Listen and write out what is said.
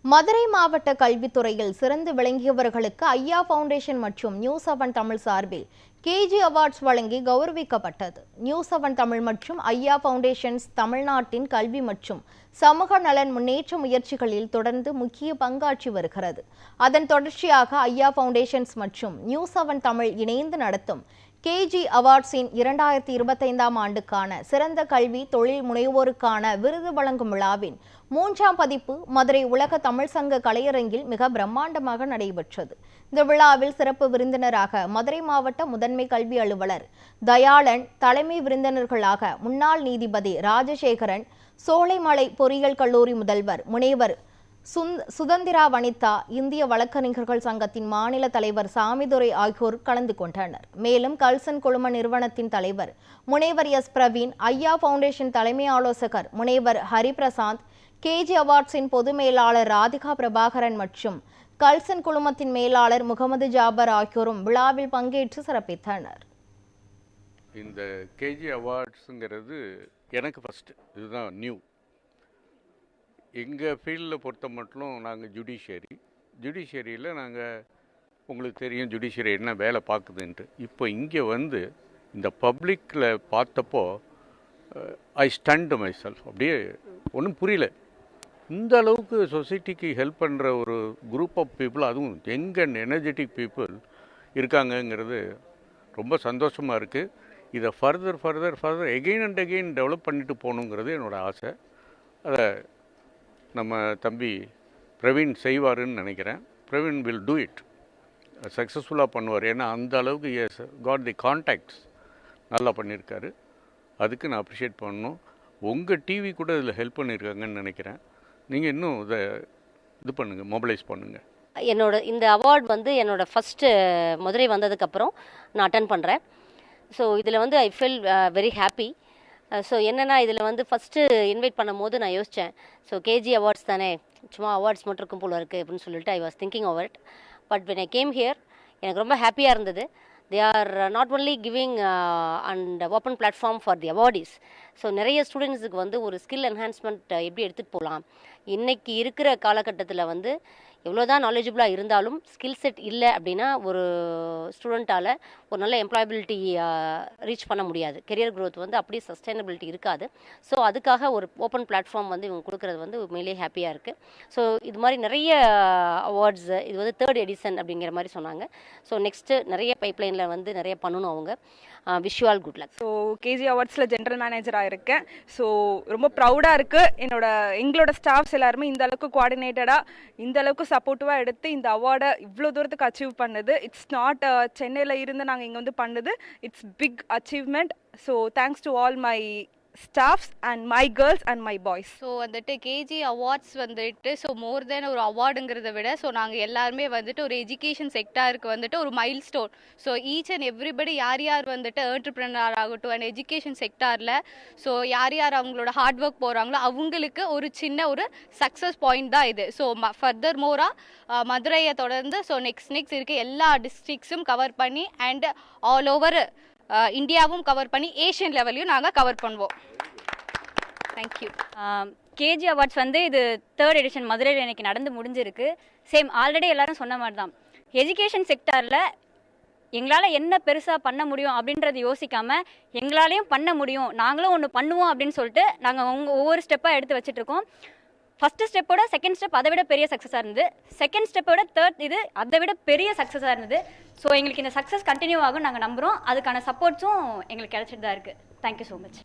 மதுரை மாவட்ட கல்வித்துறையில் சிறந்து விளங்கியவர்களுக்கு ஐயா ஃபவுண்டேஷன் மற்றும் நியூஸ்7 தமிழ் சார்பில் கேஜி அவார்ட்ஸ் வழங்கி கௌரவிக்கப்பட்டது. நியூஸ்7 தமிழ் மற்றும் ஐயா ஃபவுண்டேஷன்ஸ் தமிழ்நாட்டின் கல்வி மற்றும் சமூக நலன் முன்னேற்ற முயற்சிகளில் தொடர்ந்து முக்கிய பங்காற்றி வருகிறது. அதன் தொடர்ச்சியாக ஐயா ஃபவுண்டேஷன்ஸ் மற்றும் நியூஸ்7 தமிழ் இணைந்து நடத்தும் கேஜி அவார்ட்ஸின் 2025ஆம் ஆண்டுக்கான சிறந்த கல்வி தொழில் முனைவோருக்கான விருது வழங்கும் விழாவின் 3ஆம் பதிப்பு மதுரை உலக தமிழ் சங்க கலையரங்கில் மிக பிரம்மாண்டமாக நடைபெற்றது. இந்த விழாவில் சிறப்பு விருந்தினராக மதுரை மாவட்ட முதன்மை கல்வி அலுவலர் தயாளன், தலைமை விருந்தினர்களாக முன்னாள் நீதிபதி ராஜசேகரன், சோலைமலை பொறியியல் கல்லூரி முதல்வர் முனைவர் சுதந்திரா வனிதா, இந்திய வழக்கறிஞர்கள் சங்கத்தின் மாநில தலைவர் சாமிதுரை ஆகியோர் கலந்து கொண்டனர். மேலும் கல்சன் குழும நிறுவனத்தின் தலைவர் முனைவர் எஸ் பிரவீன், ஐயா ஃபவுண்டேஷன் தலைமை ஆலோசகர் முனைவர் ஹரிபிரசாந்த், கேஜி அவார்ட்ஸின் பொது மேலாளர் ராதிகா பிரபாகரன் மற்றும் கல்சன் குழுமத்தின் மேலாளர் முகமது ஜாபர் ஆகியோரும் விழாவில் பங்கேற்று சிறப்பித்தனர். இந்த கேஜி அவார்ட்ஸுங்கிறது எனக்கு ஃபஸ்ட்டு, இதுதான் நியூ. எங்கள் ஃபீல்டில் பொறுத்த மட்டும் நாங்கள் ஜுடிஷியரியில் நாங்கள் உங்களுக்கு தெரியும் ஜுடிஷியரி என்ன வேலை பார்க்குதுன்ட்டு. இப்போ இங்கே வந்து இந்த பப்ளிக்கில் பார்த்தப்போ ஐ ஸ்டண்ட் மை செல்ஃப். அப்படியே ஒன்றும் புரியல. இந்த அளவுக்கு சொசைட்டிக்கு ஹெல்ப் பண்ணுற ஒரு குரூப் ஆஃப் பீப்புள், அதுவும் யங் எனர்ஜெட்டிக் பீப்புள் இருக்காங்கங்கிறது ரொம்ப சந்தோஷமாக இருக்குது. இதை further again and again develop பண்ணிட்டு போகணுங்கிறது என்னோடய ஆசை. அதை நம்ம தம்பி பிரவீன் செய்வாருன்னு நினைக்கிறேன். பிரவீன் வில் டூ இட், சக்ஸஸ்ஃபுல்லாக பண்ணுவார். ஏன்னா அந்த அளவுக்கு எஸ் காட் தி கான்டாக்ட்ஸ் நல்லா பண்ணியிருக்காரு. அதுக்கு நான் அப்ரிஷியேட் பண்ணணும். உங்கள் டிவி கூட இதில் ஹெல்ப் பண்ணியிருக்காங்கன்னு நினைக்கிறேன். நீங்கள் இன்னும் இதை இது பண்ணுங்கள், மொபைலைஸ் பண்ணுங்கள். இந்த அவார்ட் வந்து என்னோடய ஃபஸ்ட்டு மதுரை வந்ததுக்கப்புறம் நான் அட்டன் பண்ணுறேன். ஸோ இதில் வந்து I feel very happy. So என்னென்னா இதில் வந்து ஃபஸ்ட்டு இன்வைட் பண்ணும் போது நான் யோசித்தேன், ஸோ கேஜி அவார்ட்ஸ் தானே, சும்மா அவார்ட்ஸ் மட்டும் இருக்கும் போல இருக்குது அப்படின்னு சொல்லிட்டு I was thinking over it. But when I came here எனக்கு ரொம்ப ஹாப்பியாக இருந்தது. They are not only giving and open platform for the awardees. So நிறைய ஸ்டூடெண்ட்ஸுக்கு வந்து ஒரு ஸ்கில் என்ஹான்ஸ்மெண்ட் எப்படி எடுத்துகிட்டு போகலாம். இன்றைக்கி இருக்கிற காலகட்டத்தில் வந்து எவ்வளோதான் நாலேஜபிளாக இருந்தாலும் ஸ்கில் செட் இல்லை அப்படின்னா ஒரு ஸ்டூடெண்ட்டால் ஒரு நல்ல எம்ப்ளாயபிலிட்டி ரீச் பண்ண முடியாது. கெரியர் க்ரோத் வந்து அப்படியே சஸ்டைனபிலிட்டி இருக்காது. ஸோ அதுக்காக ஒரு ஓப்பன் பிளாட்ஃபார்ம் வந்து இவங்க கொடுக்குறது வந்து உண்மையிலேயே ஹாப்பியாக இருக்குது. ஸோ இது மாதிரி நிறைய அவார்ட்ஸ், இது வந்து 3rd எடிஷன் அப்படிங்கிற மாதிரி சொன்னாங்க. ஸோ நெக்ஸ்ட்டு நிறைய பைப்லைனில் வந்து நிறைய பண்ணணும் அவங்க. Wish you all good luck. So KG அவார்ட்ஸில் ஜென்ரல் மேனேஜராக இருக்கேன். ஸோ ரொம்ப ப்ரௌடாக இருக்குது. எங்களோட ஸ்டாஃப்ஸ் எல்லாருமே இந்த அளவுக்கு கோஆர்டினேட்டடாக, இந்த அளவுக்கு சப்போர்ட்டிவாக எடுத்து இந்த அவார்டை இவ்வளோ தூரத்துக்கு அச்சீவ் பண்ணுது. இட்ஸ் நாட் சென்னையில் இருந்து நாங்கள் இங்கே வந்து பண்ணுது. It's big achievement. So thanks to all my staffs and my girls and my boys. So வந்துட்டு கேஜி அவார்ட்ஸ் வந்துட்டு ஸோ மோர் தென் ஒரு அவார்டுங்கிறத விட ஸோ நாங்கள் எல்லாருமே வந்துட்டு ஒரு எஜுகேஷன் செக்டாருக்கு வந்துட்டு ஒரு mile stone. So each and everybody யார் வந்துட்டு என்டர்பிரினர் ஆகட்டும் அண்ட் எஜுகேஷன் செக்டாரில் ஸோ யார் அவங்களோட ஹார்ட் ஒர்க் போகிறாங்களோ அவங்களுக்கு ஒரு சின்ன ஒரு சக்ஸஸ் பாயிண்ட் தான் இது. ஸோ ஃபர்தர் மோராக மதுரையை தொடர்ந்து ஸோ நெக்ஸ்ட் இருக்க எல்லா டிஸ்ட்ரிக்ஸும் கவர் பண்ணி அண்ட் ஆல் ஓவர் இந்தியாவும் கவர் பண்ணி ஏஷியன் லெவலையும் நாங்கள் கவர் பண்ணுவோம். தேங்க்யூ. கேஜி அவார்ட்ஸ் வந்து இது 3rd எடிஷன் மதுரையில் இன்றைக்கி நடந்து முடிஞ்சிருக்கு. சேம் ஆல்ரெடி எல்லாரும் சொன்ன மாதிரி தான், எஜுகேஷன் செக்டாரில் எங்களால் என்ன பெருசாக பண்ண முடியும் அப்படின்றத யோசிக்காமல் எங்களாலையும் பண்ண முடியும், நாங்களும் ஒன்று பண்ணுவோம் அப்படின்னு சொல்லிட்டு நாங்கள் ஒவ்வொரு ஸ்டெப்பாக எடுத்து வச்சுட்ருக்கோம். ஃபஸ்ட்டு ஸ்டெப்போட செகண்ட் ஸ்டெப் அதை விட பெரிய சக்ஸஸாக இருந்தது. செகண்ட் ஸ்டெப்போட 3rd இது அதை விட பெரிய சக்ஸஸாக இருந்தது. ஸோ எங்களுக்கு இந்த சக்ஸஸ் கண்டினியூ ஆகும் நாங்கள் நம்புகிறோம். அதுக்கான சப்போர்ட்ஸும் எங்களுக்கு கிடைச்சிட்டு தான் இருக்குது. Thank you so much.